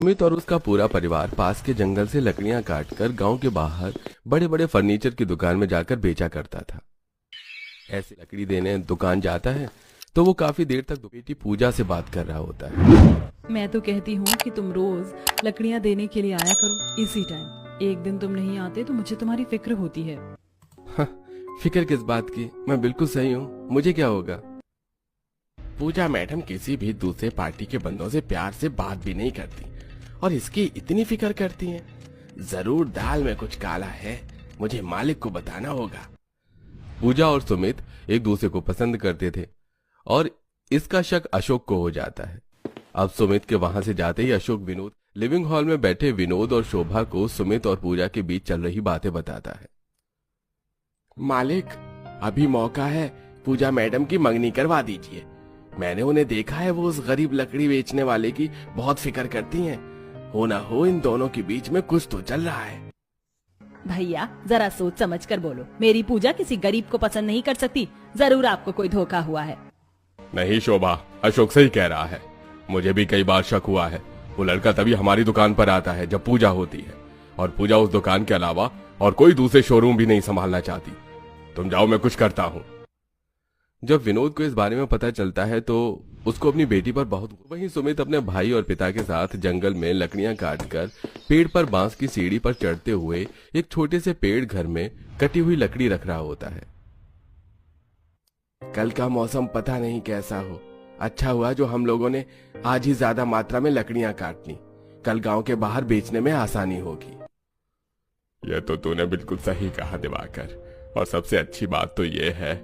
सुमित और उसका पूरा परिवार पास के जंगल से लकड़ियां काटकर गांव के बाहर बड़े बड़े फर्नीचर की दुकान में जाकर बेचा करता था। ऐसे लकड़ी देने दुकान जाता है तो वो काफी देर तक बेटी पूजा से बात कर रहा होता है। मैं तो कहती हूँ कि तुम रोज लकड़ियाँ देने के लिए आया करो इसी टाइम। एक दिन तुम नहीं आते तो मुझे तुम्हारी फिक्र होती है। फिक्र किस बात की, मैं बिल्कुल सही हूँ, मुझे क्या होगा। पूजा मैडम किसी भी दूसरे पार्टी के बंदों से प्यार से बात भी नहीं करती और इसकी इतनी फिक्र करती हैं। जरूर दाल में कुछ काला है, मुझे मालिक को बताना होगा। पूजा और सुमित एक दूसरे को पसंद करते थे और इसका शक अशोक को हो जाता है। अब सुमित के वहां से जाते ही अशोक विनोद लिविंग हॉल में बैठे विनोद और शोभा को सुमित और पूजा के बीच चल रही बातें बताता है। मालिक, अभी मौका है, पूजा मैडम की मंगनी करवा दीजिए। मैंने उन्हें देखा है, वो उस गरीब लकड़ी बेचने वाले की बहुत फिक्र करती हैं। हो ना हो इन दोनों के बीच में कुछ तो चल रहा है। भैया जरा सोच समझ कर बोलो, मेरी पूजा किसी गरीब को पसंद नहीं कर सकती। जरूर आपको कोई धोखा हुआ है। नहीं शोभा, अशोक सही कह रहा है। मुझे भी कई बार शक हुआ है। वो लड़का तभी हमारी दुकान पर आता है जब पूजा होती है, और पूजा उस दुकान के अलावा और कोई दूसरे शोरूम भी नहीं संभालना चाहती। तुम जाओ, मैं कुछ करता हूँ। जब विनोद को इस बारे में पता चलता है तो उसको अपनी बेटी पर बहुत। वहीं सुमित अपने भाई और पिता के साथ जंगल में लकड़ियां काटकर पेड़ पर बांस की सीढ़ी पर चढ़ते हुए एक छोटे से पेड़ घर में कटी हुई लकड़ी रख रहा होता है। कल का मौसम पता नहीं कैसा हो। अच्छा हुआ जो हम लोगों ने आज ही ज्यादा मात्रा में लकड़ियां काट ली। कल गांव के बाहर बेचने में आसानी होगी। यह तो तूने बिल्कुल सही कहा दिवाकर, और सबसे अच्छी बात तो यह है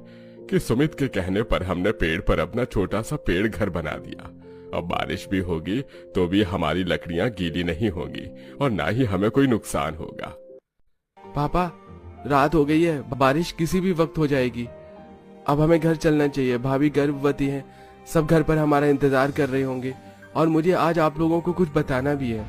कि सुमित के कहने पर हमने पेड़ पर अपना छोटा सा पेड़ घर बना दिया। अब बारिश भी होगी तो भी हमारी लकड़ियां गीली नहीं होंगी और ना ही हमें कोई नुकसान होगा। पापा, रात हो गई है, बारिश किसी भी वक्त हो जाएगी। अब हमें घर चलना चाहिए। भाभी गर्भवती हैं, सब घर पर हमारा इंतजार कर रहे होंगे और मुझे आज आप लोगों को कुछ बताना भी है।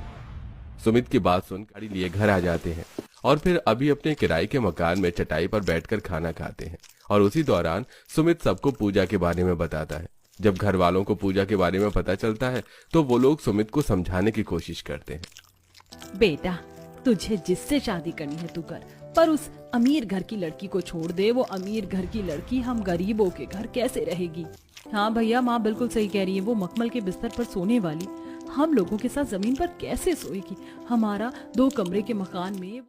सुमित की बात सुन गाड़ी लिए घर आ जाते हैं और फिर अभी अपने किराए के मकान में चटाई पर बैठकर खाना खाते हैं। और उसी दौरान सुमित सबको पूजा के बारे में बताता है। जब घर वालों को पूजा के बारे में पता चलता है तो वो लोग सुमित को समझाने की कोशिश करते हैं। बेटा, तुझे जिससे शादी करनी है तू कर, पर उस अमीर घर की लड़की को छोड़ दे। वो अमीर घर की लड़की हम गरीबों के घर कैसे रहेगी। हाँ भैया, माँ बिल्कुल सही कह रही है। वो मखमल के बिस्तर पर सोने वाली हम लोगों के साथ जमीन पर कैसे सोएगी। हमारा 2 कमरे के मकान में।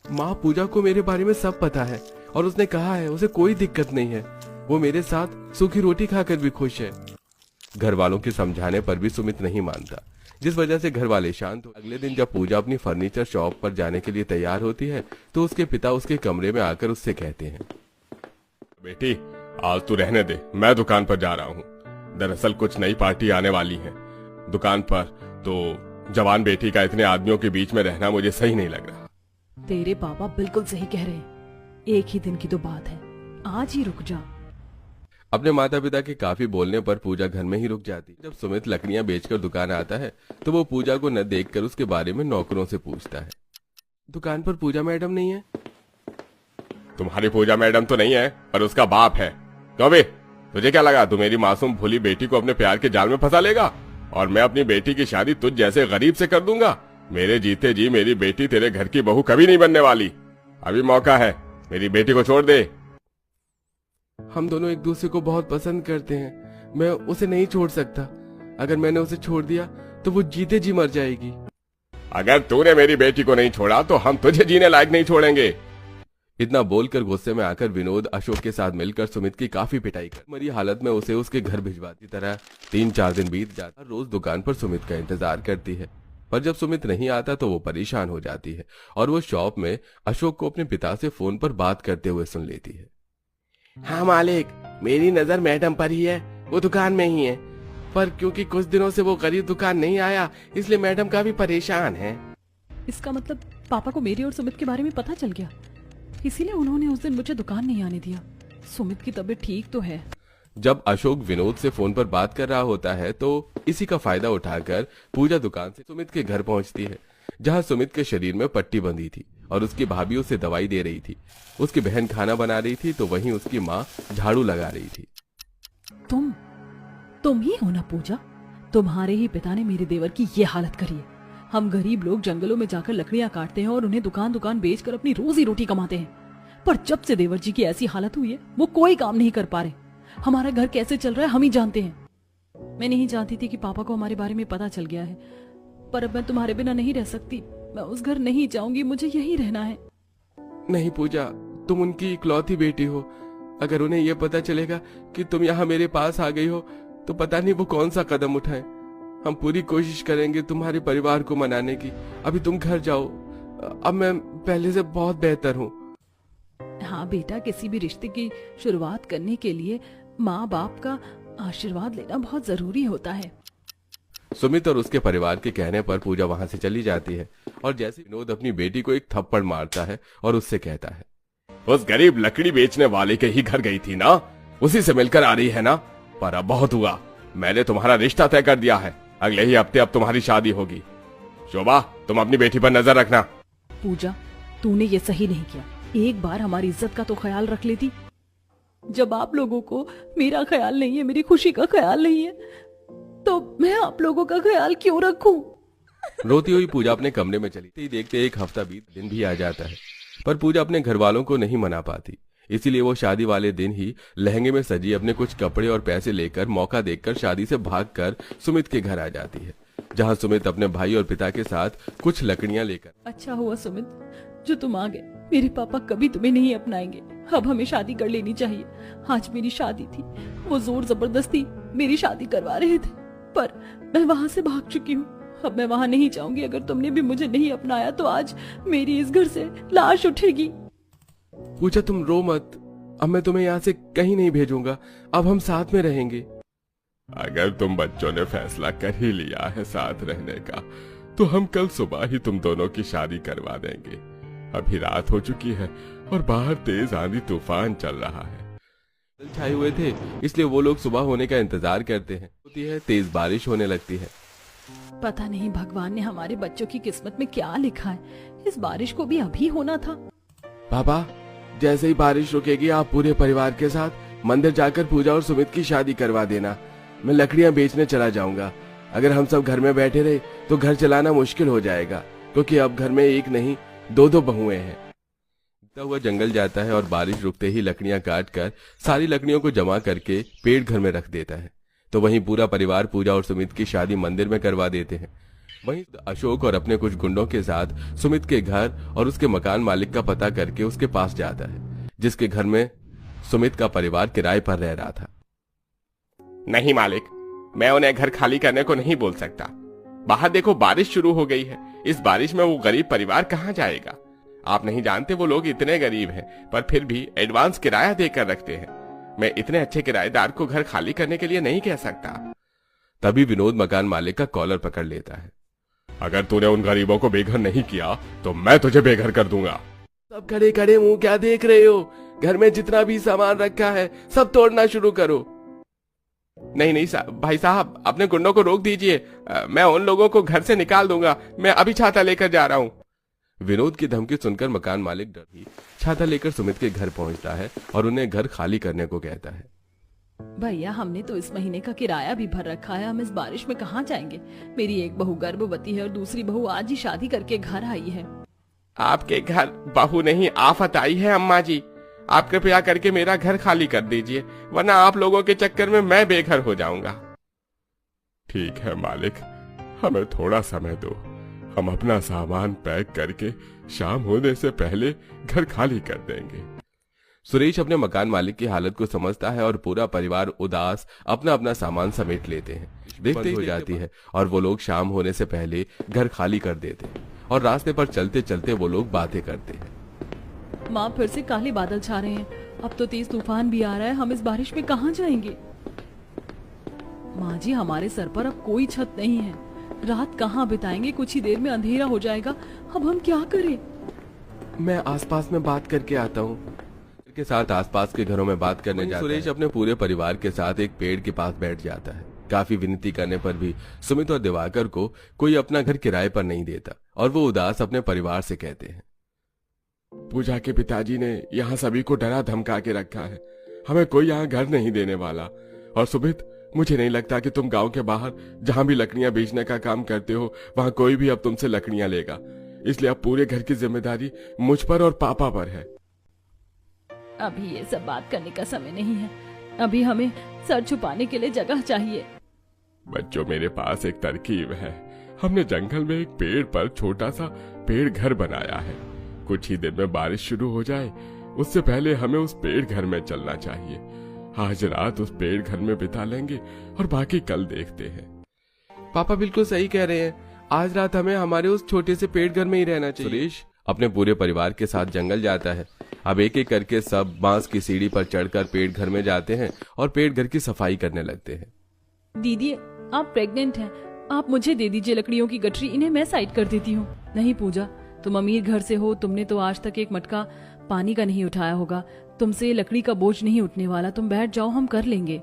माँ, पूजा को मेरे बारे में सब पता है और उसने कहा है उसे कोई दिक्कत नहीं है। वो मेरे साथ सूखी रोटी खाकर भी खुश है। घर वालों के समझाने पर भी सुमित नहीं मानता, जिस वजह से घर वाले शांत हो। अगले दिन जब पूजा अपनी फर्नीचर शॉप पर जाने के लिए तैयार होती है तो उसके पिता उसके कमरे में आकर उससे कहते हैं, बेटी आज तू रहने दे, मैं दुकान पर जा रहा हूँ। दरअसल कुछ नई पार्टी आने वाली है दुकान पर, तो जवान बेटी का इतने आदमियों के बीच में रहना मुझे सही नहीं लग रहा। तेरे पापा बिल्कुल सही कह रहे हैं। एक ही दिन की तो बात है, आज ही रुक जा। अपने माता पिता के काफी बोलने पर पूजा घर में ही रुक जाती। जब सुमित लकड़ियां बेचकर दुकान आता है तो वो पूजा को न देखकर उसके बारे में नौकरों से पूछता है। दुकान पर पूजा मैडम नहीं है? तुम्हारी पूजा मैडम तो नहीं है, पर उसका बाप है। क्यों बे, तुझे क्या लगा तू मेरी मासूम भोली बेटी को अपने प्यार के जाल में फंसा लेगा और मैं अपनी बेटी की शादी तुझ जैसे गरीब से कर दूंगा? मेरे जीते जी मेरी बेटी तेरे घर की बहू कभी नहीं बनने वाली। अभी मौका है, मेरी बेटी को छोड़ दे। हम दोनों एक दूसरे को बहुत पसंद करते हैं, मैं उसे नहीं छोड़ सकता। अगर मैंने उसे छोड़ दिया तो वो जीते जी मर जाएगी। अगर तूने मेरी बेटी को नहीं छोड़ा तो हम तुझे जीने लायक नहीं छोड़ेंगे। इतना बोलकर गुस्से में आकर विनोद अशोक के साथ मिलकर सुमित की काफी पिटाई कर मरी हालत में उसे उसके घर भिजवाती। तरह 3-4 दिन बीत जाता। रोज दुकान पर सुमित का इंतजार करती है, पर जब सुमित नहीं आता तो वो परेशान हो जाती है और वो शॉप में अशोक को अपने पिता से फोन पर बात करते हुए सुन लेती है। हाँ मालिक, मेरी नजर मैडम पर ही है, वो दुकान में ही है, पर क्योंकि कुछ दिनों से वो गरीब दुकान नहीं आया इसलिए मैडम काफी परेशान है। इसका मतलब पापा को मेरी और सुमित के बारे में पता चल गया, इसीलिए उन्होंने उस दिन मुझे दुकान नहीं आने दिया। सुमित की तबीयत ठीक तो है। जब अशोक विनोद से फोन पर बात कर रहा होता है तो इसी का फायदा उठाकर पूजा दुकान से सुमित के घर पहुंचती है, जहां सुमित के शरीर में पट्टी बंधी थी और उसकी भाभी उसे दवाई दे रही थी। उसकी बहन खाना बना रही थी तो वहीं उसकी माँ झाड़ू लगा रही थी। तुम ही हो ना पूजा? तुम्हारे ही पिता ने मेरे देवर की ये हालत करी है। हम गरीब लोग जंगलों में जाकर लकड़ियां काटते हैं और उन्हें दुकान दुकान बेचकर अपनी रोजी रोटी कमाते हैं। पर जब से देवर जी की ऐसी हालत हुई है वो कोई काम नहीं कर पा रहे। हमारा घर कैसे चल रहा है हम ही जानते हैं। मैं नहीं जानती थी कि पापा को हमारे बारे में पता चल गया है, पर अब मैं तुम्हारे बिना नहीं रह सकती। मैं उस घर नहीं जाऊंगी, मुझे यही रहना है। नहीं पूजा, तुम उनकी इकलौती बेटी हो। अगर उन्हें यह पता चलेगा कि तुम यहाँ मेरे पास आ गई हो तो पता नहीं वो कौन सा कदम उठाए। हम पूरी कोशिश करेंगे तुम्हारे परिवार को मनाने की। अभी तुम घर जाओ, अब मैं पहले से बहुत बेहतर हूँ। हाँ बेटा, किसी भी रिश्ते की शुरुआत करने के लिए माँ बाप का आशीर्वाद लेना बहुत जरूरी होता है। सुमित और उसके परिवार के कहने पर पूजा वहां से चली जाती है और जैसे विनोद अपनी बेटी को एक थप्पड़ मारता है और उससे कहता है, उस गरीब लकड़ी बेचने वाले के ही घर गई थी ना, उसी से मिलकर आ रही है ना। पर अब बहुत हुआ, मैंने तुम्हारा रिश्ता तय कर दिया है। अगले ही हफ्ते अब तुम्हारी शादी होगी। शोभा, तुम अपनी बेटी पर नजर रखना। पूजा, तूने ये सही नहीं किया। एक बार हमारी इज्जत का तो ख्याल रख लेती। जब आप लोगों को मेरा ख्याल नहीं है, मेरी खुशी का ख्याल नहीं है, तो मैं आप लोगों का ख्याल क्यों रखूं? रोती हुई पूजा अपने कमरे में चली। देखते एक हफ्ता बीत, दिन भी आ जाता है, पर पूजा अपने घर वालों को नहीं मना पाती। इसीलिए वो शादी वाले दिन ही लहंगे में सजी अपने कुछ कपड़े और पैसे लेकर मौका देखकर शादी से भागकर सुमित के घर आ जाती है, जहां सुमित अपने भाई और पिता के साथ कुछ लकड़ियां लेकर। अच्छा हुआ सुमित जो तुम आ गए। मेरे पापा कभी तुम्हें नहीं अपनाएंगे। अब हमें शादी कर लेनी चाहिए। आज मेरी शादी थी, वो जोर जबरदस्ती मेरी शादी करवा रहे थे, पर मैं वहां से भाग चुकी हूँ। अब मैं वहां नहीं जाऊंगी। अगर तुमने भी मुझे नहीं अपनाया तो आज मेरी इस घर से लाश उठेगी। पूजा, तुम रो मत। अब मैं तुम्हें यहाँ से कहीं नहीं भेजूंगा। अब हम साथ में रहेंगे। अगर तुम बच्चों ने फैसला कर ही लिया है साथ रहने का, तो हम कल सुबह ही तुम दोनों की शादी करवा देंगे। अभी रात हो चुकी है और बाहर तेज आंधी तूफान चल रहा है। बादल छाए हुए थे, इसलिए वो लोग सुबह होने का इंतजार करते हैं। होती है, तेज बारिश होने लगती है। पता नहीं भगवान ने हमारे बच्चों की किस्मत में क्या लिखा है। इस बारिश को भी अभी होना था। पापा, जैसे ही बारिश रुकेगी आप पूरे परिवार के साथ मंदिर जाकर पूजा और सुमित की शादी करवा देना। मैं लकड़ियां बेचने चला जाऊंगा। अगर हम सब घर में बैठे रहे तो घर चलाना मुश्किल हो जाएगा, क्योंकि अब घर में एक नहीं दो बहुएं हैं। हुआ जंगल जाता है और बारिश रुकते ही लकड़ियां काट कर सारी लकड़ियों को जमा करके पेड़ घर में रख देता है। तो वहीं पूरा परिवार पूजा और सुमित की शादी मंदिर में करवा देते हैं। वहीं अशोक और अपने कुछ गुंडों के साथ सुमित के घर और उसके मकान मालिक का पता करके उसके पास जाता है, जिसके घर में सुमित का परिवार किराए पर रह रहा था। नहीं मालिक, मैं उन्हें घर खाली करने को नहीं बोल सकता। बाहर देखो, बारिश शुरू हो गई है। इस बारिश में वो गरीब परिवार कहाँ जाएगा? आप नहीं जानते वो लोग इतने गरीब हैं, पर फिर भी एडवांस किराया देकर रखते हैं। मैं इतने अच्छे किराएदार को घर खाली करने के लिए नहीं कह सकता। तभी विनोद मकान मालिक का कॉलर पकड़ लेता है। अगर तूने उन गरीबों को बेघर नहीं किया तो मैं तुझे बेघर कर दूंगा। सब खड़े खड़े मुंह क्या देख रहे हो? घर में जितना भी सामान रखा है सब तोड़ना शुरू करो। नहीं नहीं भाई साहब, अपने गुंडों को रोक दीजिए। मैं उन लोगों को घर से निकाल दूंगा। मैं अभी छाता लेकर जा रहा हूँ। विनोद की धमकी सुनकर मकान मालिक डर ही छाता लेकर सुमित के घर पहुंचता है और उन्हें घर खाली करने को कहता है। भैया, हमने तो इस महीने का किराया भी भर रखा है। हम इस बारिश में कहाँ जाएंगे? मेरी एक बहू गर्भवती है और दूसरी बहू आज ही शादी करके घर आई है। आपके घर बहू नहीं आफत आई है अम्मा जी। आप कृपया करके मेरा घर खाली कर दीजिए, वरना आप लोगों के चक्कर में मैं बेघर हो जाऊंगा। ठीक है मालिक, हमें थोड़ा समय दो। हम अपना सामान पैक करके शाम होने से पहले घर खाली कर देंगे। सुरेश अपने मकान मालिक की हालत को समझता है और पूरा परिवार उदास अपना अपना सामान समेट लेते हैं। देखते हो जाती है और वो लोग शाम होने से पहले घर खाली कर देते हैं और रास्ते पर चलते चलते वो लोग बातें करते हैं। माँ, फिर से काले बादल छा रहे हैं। अब तो तेज तूफान भी आ रहा है। हम इस बारिश में कहाँ जाएंगे? माँ जी, हमारे सर पर अब कोई छत नहीं है। रात कहाँ बिताएंगे? कुछ ही देर में अंधेरा हो जाएगा। अब हम क्या करें? मैं आसपास में बात करके आता हूँ। के साथ आसपास के घरों में बात करने जाता है। सुरेश अपने पूरे परिवार के साथ एक पेड़ के पास बैठ जाता है। काफी विनती करने पर भी सुमित और दिवाकर को कोई अपना घर किराए पर नहीं देता और वो उदास अपने परिवार से कहते हैं, पूजा के पिताजी ने यहाँ सभी को डरा धमका के रखा है। हमें कोई यहाँ घर नहीं देने वाला। और सुमित, मुझे नहीं लगता कि तुम गांव के बाहर जहां भी लकड़ियां बेचने का काम करते हो वहां कोई भी अब तुमसे लकड़ियां लेगा, इसलिए अब पूरे घर की जिम्मेदारी मुझ पर और पापा पर है। अभी ये सब बात करने का समय नहीं है, अभी हमें सर छुपाने के लिए जगह चाहिए। बच्चों, मेरे पास एक तरकीब है। हमने जंगल में एक पेड़ पर छोटा सा पेड़ घर बनाया है। कुछ ही दिन में बारिश शुरू हो जाए, उससे पहले हमें उस पेड़ घर में चलना चाहिए। आज रात उस पेड़ घर में बिता लेंगे और बाकी कल देखते हैं। पापा बिल्कुल सही कह रहे हैं, आज रात हमें हमारे उस छोटे से पेड़ घर में ही रहना चाहिए। सुरेश अपने पूरे परिवार के साथ जंगल जाता है। अब एक एक करके सब बांस की सीढ़ी पर चढ़कर पेड़ घर में जाते हैं और पेड़ घर की सफाई करने लगते हैं। दीदी, आप प्रेग्नेंट हैं, आप मुझे दे दीजिए लकड़ियों की गठरी, इन्हें मैं साइड कर देती हूँ। नहीं पूजा, तुम अमीर घर से हो, तुमने तो आज तक एक मटका पानी का नहीं उठाया होगा, तुमसे लकड़ी का बोझ नहीं उठने वाला, तुम बैठ जाओ, हम कर लेंगे।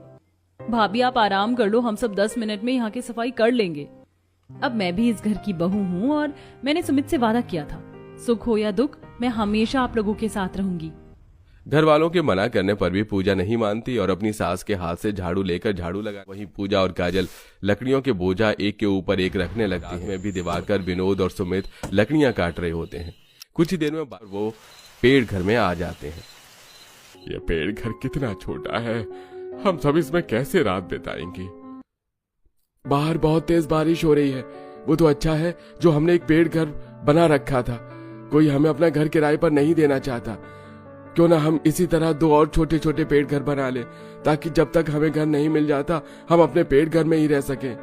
भाभी आप आराम कर लो, हम सब 10 मिनट में यहाँ की सफाई कर लेंगे। अब मैं भी इस घर की बहू हूँ और मैंने सुमित से वादा किया था, सुख हो या दुख मैं हमेशा आप लोगों के साथ रहूंगी। घर वालों के मना करने पर भी पूजा नहीं मानती और अपनी सास के हाथ से झाड़ू लेकर झाड़ू लगा। वहीं पूजा और काजल लकड़ियों के बोझा एक के ऊपर एक रखने लगती हैं। भी दिवाकर, विनोद और सुमित लकड़ियां काट रहे होते हैं। कुछ ही देर में वो पेड़ घर में आ जाते हैं। ये पेड़ घर कितना छोटा है, हम सब इसमें कैसे रात बिताएंगे? बाहर बहुत तेज बारिश हो रही है। वो तो अच्छा है जो हमने एक पेड़ घर बना रखा था, कोई हमें अपना घर किराए पर नहीं देना चाहता। क्यों ना हम इसी तरह 2 और छोटे छोटे पेड़ घर बना ले, ताकि जब तक हमें घर नहीं मिल जाता हम अपने पेड़ घर में ही रह सकें।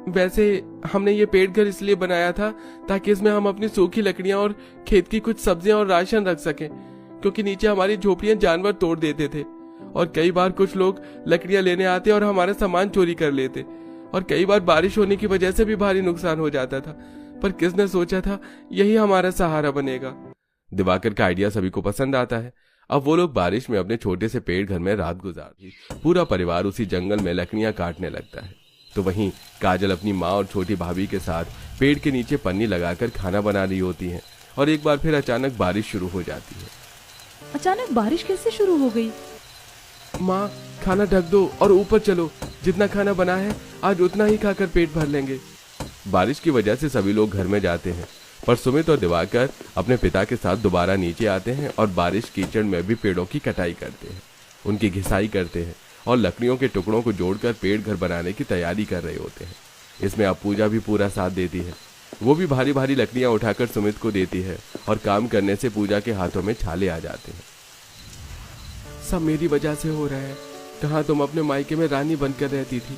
वैसे हमने ये पेड़ घर इसलिए बनाया था ताकि इसमें हम अपनी सूखी लकड़ियां और खेत की कुछ सब्जियां और राशन रख सकें, क्योंकि नीचे हमारी झोपड़ियां जानवर तोड़ देते थे और कई बार कुछ लोग लकड़ियां लेने आते और हमारा सामान चोरी कर लेते, और कई बार बारिश होने की वजह से भी भारी नुकसान हो जाता था। पर किसने सोचा था यही हमारा सहारा बनेगा। दिवाकर का आइडिया सभी को पसंद आता है। अब वो लोग बारिश में अपने छोटे से पेड़ घर में रात गुजारती, पूरा परिवार उसी जंगल में लकड़ियां काटने लगता है। तो वहीं काजल अपनी माँ और छोटी भाभी के साथ पेड़ के नीचे पन्नी लगाकर खाना बना रही होती है और एक बार फिर अचानक बारिश शुरू हो जाती है। अचानक बारिश कैसे शुरू हो गई? माँ, खाना ढक दो और ऊपर चलो, जितना खाना बना है आज उतना ही खाकर पेट भर लेंगे। बारिश की वजह से सभी लोग घर में जाते हैं, पर सुमित और दिवाकर अपने पिता के साथ दोबारा नीचे आते हैं और बारिश कीचड़ में भी पेड़ों की कटाई करते हैं, उनकी घिसाई करते हैं और लकड़ियों के टुकड़ों को जोड़कर पेड़ घर बनाने की तैयारी कर रहे होते हैं। इसमें अब पूजा भी पूरा साथ देती है। वो भी भारी भारी लकड़ियां उठाकर सुमित को देती है और काम करने से पूजा के हाथों में छाले आ जाते हैं। सब मेरी वजह से हो रहा है। कहाँ तुम अपने मायके में रानी बनकर रहती थी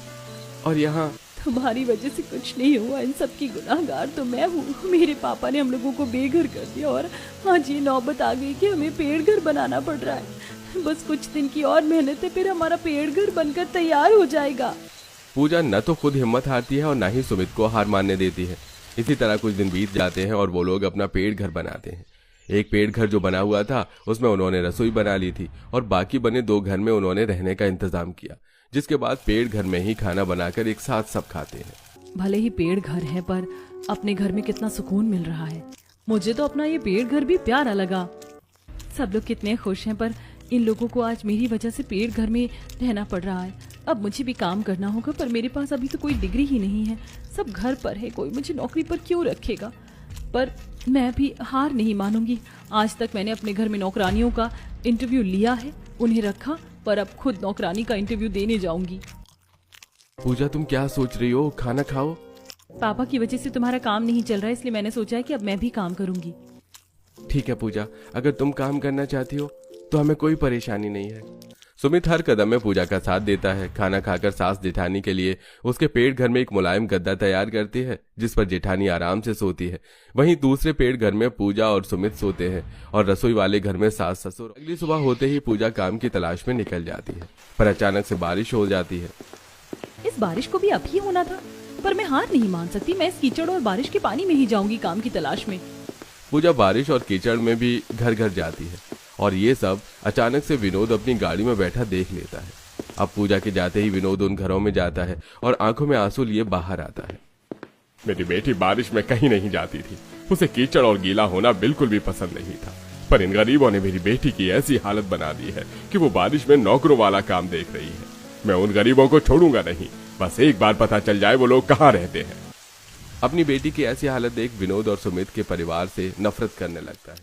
और यहाँ तुम्हारी वजह से कुछ नहीं हुआ, इन सब की गुनाहगार तो मैं हूँ। मेरे पापा ने हम लोगों को बेघर कर दिया और आज ये नौबत आ गई कि हमें पेड़ घर बनाना पड़ रहा है। बस कुछ दिन की और मेहनत है, फिर हमारा पेड़ घर बनकर तैयार हो जाएगा। पूजा न तो खुद हिम्मत हारती है और न ही सुमित को हार मानने देती है। इसी तरह कुछ दिन बीत जाते हैं और वो लोग अपना पेड़ घर बनाते हैं। एक पेड़ घर जो बना हुआ था उसमें उन्होंने रसोई बना ली थी और बाकी बने 2 घर में उन्होंने रहने का इंतजाम किया, जिसके बाद पेड़ घर में ही खाना बनाकर एक साथ सब खाते हैं। भले ही पेड़ घर है पर अपने घर में कितना सुकून मिल रहा है। मुझे तो अपना ये पेड़ घर भी प्यारा लगा। सब लोग कितने खुश हैं, पर इन लोगों को आज मेरी वजह से पेड़ घर में रहना पड़ रहा है। अब मुझे भी काम करना होगा, पर मेरे पास अभी तो कोई डिग्री ही नहीं है। सब घर पर है, कोई मुझे नौकरी पर क्यों रखेगा? पर मैं भी हार नहीं मानूंगी। आज तक मैंने अपने घर में नौकरानियों का इंटरव्यू लिया है, उन्हें रखा, पर अब खुद नौकरानी का इंटरव्यू देने जाऊंगी। पूजा, तुम क्या सोच रही हो? खाना खाओ। पापा की वजह से तुम्हारा काम नहीं चल रहा है, इसलिए मैंने सोचा है कि अब मैं भी काम करूंगी। ठीक है पूजा, अगर तुम काम करना चाहती हो तो हमें कोई परेशानी नहीं है। सुमित हर कदम में पूजा का साथ देता है। खाना खाकर सास जेठानी के लिए उसके पेड़ घर में एक मुलायम गद्दा तैयार करती है, जिस पर जेठानी आराम से सोती है। वहीं दूसरे पेड़ घर में पूजा और सुमित सोते हैं और रसोई वाले घर में सास ससुर। अगली सुबह होते ही पूजा काम की तलाश में निकल जाती है, पर अचानक से बारिश हो जाती है। इस बारिश को भी अब ही होना था, पर मैं हार नहीं मान सकती। मैं इस कीचड़ और बारिश के पानी में ही जाऊंगी काम की तलाश में। पूजा बारिश और कीचड़ में भी घर घर जाती है और ये सब अचानक से विनोद अपनी गाड़ी में बैठा देख लेता है। अब पूजा के जाते ही विनोद उन घरों में जाता है और आंखों में आंसू लिए बाहर आता है। मेरी बेटी बारिश में कहीं नहीं जाती थी, उसे कीचड़ और गीला होना बिल्कुल भी पसंद नहीं था, पर इन गरीबों ने मेरी बेटी की ऐसी हालत बना दी है कि वो बारिश में नौकरों वाला काम देख रही है। मैं उन गरीबों को छोड़ूंगा नहीं। बस एक बार पता चल जाए वो लोग कहाँ रहते हैं। अपनी बेटी की ऐसी हालत देख विनोद और सुमित के परिवार से नफरत करने लगता है।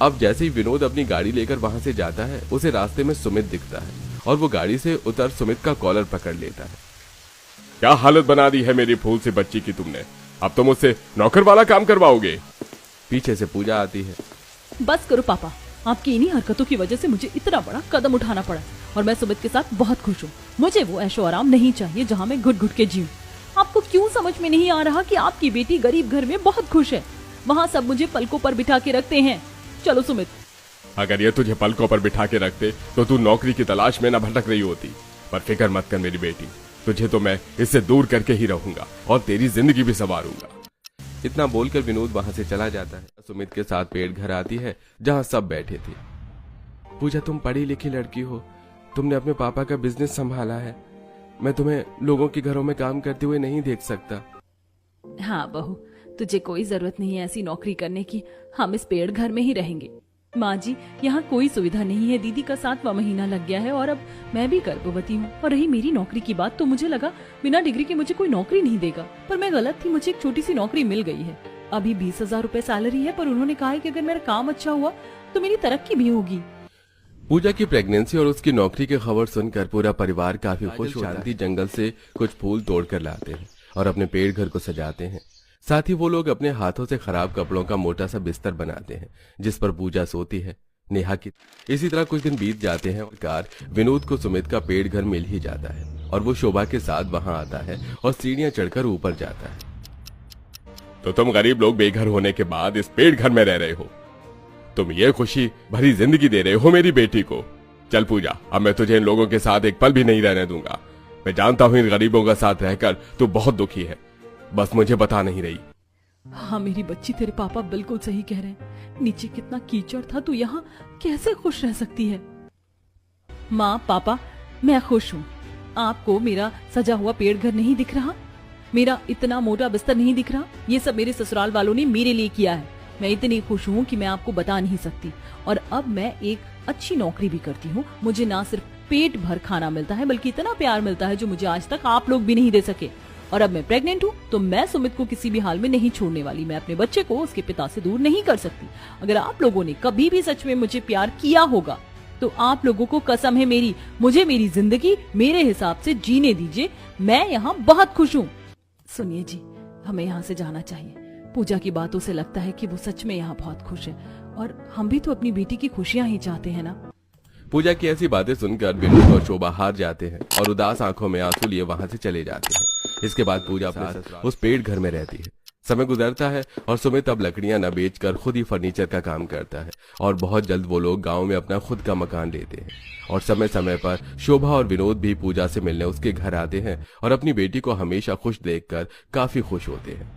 अब जैसे ही विनोद अपनी गाड़ी लेकर वहां से जाता है, उसे रास्ते में सुमित दिखता है और वो गाड़ी से उतर सुमित का कॉलर पकड़ लेता है। क्या हालत बना दी है मेरी फूल सी बच्ची की तुमने। अब तो मुझसे नौकर वाला काम करवाओगे। पीछे से पूजा आती है। बस करो पापा, आपकी इन्हीं हरकतों की वजह से मुझे इतना बड़ा कदम उठाना पड़ा और मैं सुमित के साथ बहुत खुश हूँ। मुझे वो ऐशो आराम नहीं चाहिए जहाँ मैं घुट घुट के जीऊं। आपको क्यों समझ में नहीं आ रहा कि आपकी बेटी गरीब घर में बहुत खुश है। वहाँ सब मुझे पलकों पर बिठा के रखते हैं। चलो सुमित। अगर ये तुझे पलकों पर बिठा के रखते तो तू नौकरी की तलाश में न भटक रही होती। पर फिक्र मत कर मेरी बेटी, तुझे तो मैं इससे दूर करके ही रहूंगा और तेरी जिंदगी भी संवारूंगा। इतना बोलकर विनोद वहां से चला जाता है। सुमित के साथ पेट घर आती है जहां सब बैठे थे। पूजा, तुम पढ़ी लिखी लड़की हो, तुमने अपने पापा का बिजनेस संभाला है। मैं तुम्हें लोगों के घरों में काम करते हुए नहीं देख सकता। हाँ बहू, तुझे कोई जरूरत नहीं है ऐसी नौकरी करने की। हम इस पेड़ घर में ही रहेंगे। माँ जी, यहाँ कोई सुविधा नहीं है। दीदी का 7वां महीना लग गया है और अब मैं भी गर्भवती हूँ। और रही मेरी नौकरी की बात, तो मुझे लगा बिना डिग्री के मुझे कोई नौकरी नहीं देगा, पर मैं गलत थी। मुझे एक छोटी सी नौकरी मिल गई है। अभी 20,000 रुपए सैलरी है, पर उन्होंने कहा है कि अगर मेरा काम अच्छा हुआ तो मेरी तरक्की भी होगी। पूजा की प्रेगनेंसी और उसकी नौकरी की खबर सुनकर पूरा परिवार काफी खुश होता है। शांति जंगल से कुछ फूल तोड़कर लाते हैं और अपने पेड़ घर को सजाते हैं। साथ ही वो लोग अपने हाथों से खराब कपड़ों का मोटा सा बिस्तर बनाते हैं जिस पर पूजा सोती है। नेहा की इसी तरह कुछ दिन बीत जाते हैं और कार विनोद को सुमित का पेड़ घर मिल ही जाता है और वो शोभा के साथ वहां आता है और सीढ़ियां चढ़कर ऊपर जाता है। तो तुम गरीब लोग बेघर होने के बाद इस पेड़ घर में रह रहे हो। तुम ये खुशी भरी जिंदगी दे रहे हो मेरी बेटी को। चल पूजा, अब मैं तुझे इन लोगों के साथ एक पल भी नहीं रहने दूंगा। मैं जानता हूं इन गरीबों का साथ रहकर तू बहुत दुखी है, बस मुझे बता नहीं रही। हाँ मेरी बच्ची, तेरे पापा बिल्कुल सही कह रहे हैं। नीचे कितना कीचड़ था, तू यहाँ कैसे खुश रह सकती है। माँ पापा, मैं खुश हूँ। आपको मेरा सजा हुआ पेड़ घर नहीं दिख रहा? मेरा इतना मोटा बिस्तर नहीं दिख रहा? ये सब मेरे ससुराल वालों ने मेरे लिए किया है। मैं इतनी खुश हूँ कि मैं आपको बता नहीं सकती। और अब मैं एक अच्छी नौकरी भी करती हूँ। मुझे ना सिर्फ पेट भर खाना मिलता है, बल्कि इतना प्यार मिलता है जो मुझे आज तक आप लोग भी नहीं दे सके। और अब मैं प्रेग्नेंट हूँ, तो मैं सुमित को किसी भी हाल में नहीं छोड़ने वाली। मैं अपने बच्चे को उसके पिता से दूर नहीं कर सकती। अगर आप लोगों ने कभी भी सच में मुझे प्यार किया होगा तो आप लोगों को कसम है मेरी, मुझे मेरी जिंदगी मेरे हिसाब से जीने दीजिए। मैं यहाँ बहुत खुश हूँ। सुनिए जी, हमें यहाँ से जाना चाहिए। पूजा की बातों से लगता है कि वो सच में यहाँ बहुत खुश है और हम भी तो अपनी बेटी की खुशियाँ ही चाहते हैं ना। पूजा की ऐसी बातें सुनकर विनोद और शोभा हार जाते हैं और उदास आंखों में आंसू लिए वहां से चले जाते हैं। इसके बाद पूजा अपने उस पेड़ घर में रहती है। समय गुजरता है और सुमित अब लकड़ियां न बेचकर खुद ही फर्नीचर का काम करता है और बहुत जल्द वो लोग गांव में अपना खुद का मकान लेते हैं। और समय समय पर शोभा और विनोद भी पूजा से मिलने उसके घर आते हैं और अपनी बेटी को हमेशा खुश देखकर काफी खुश होते हैं।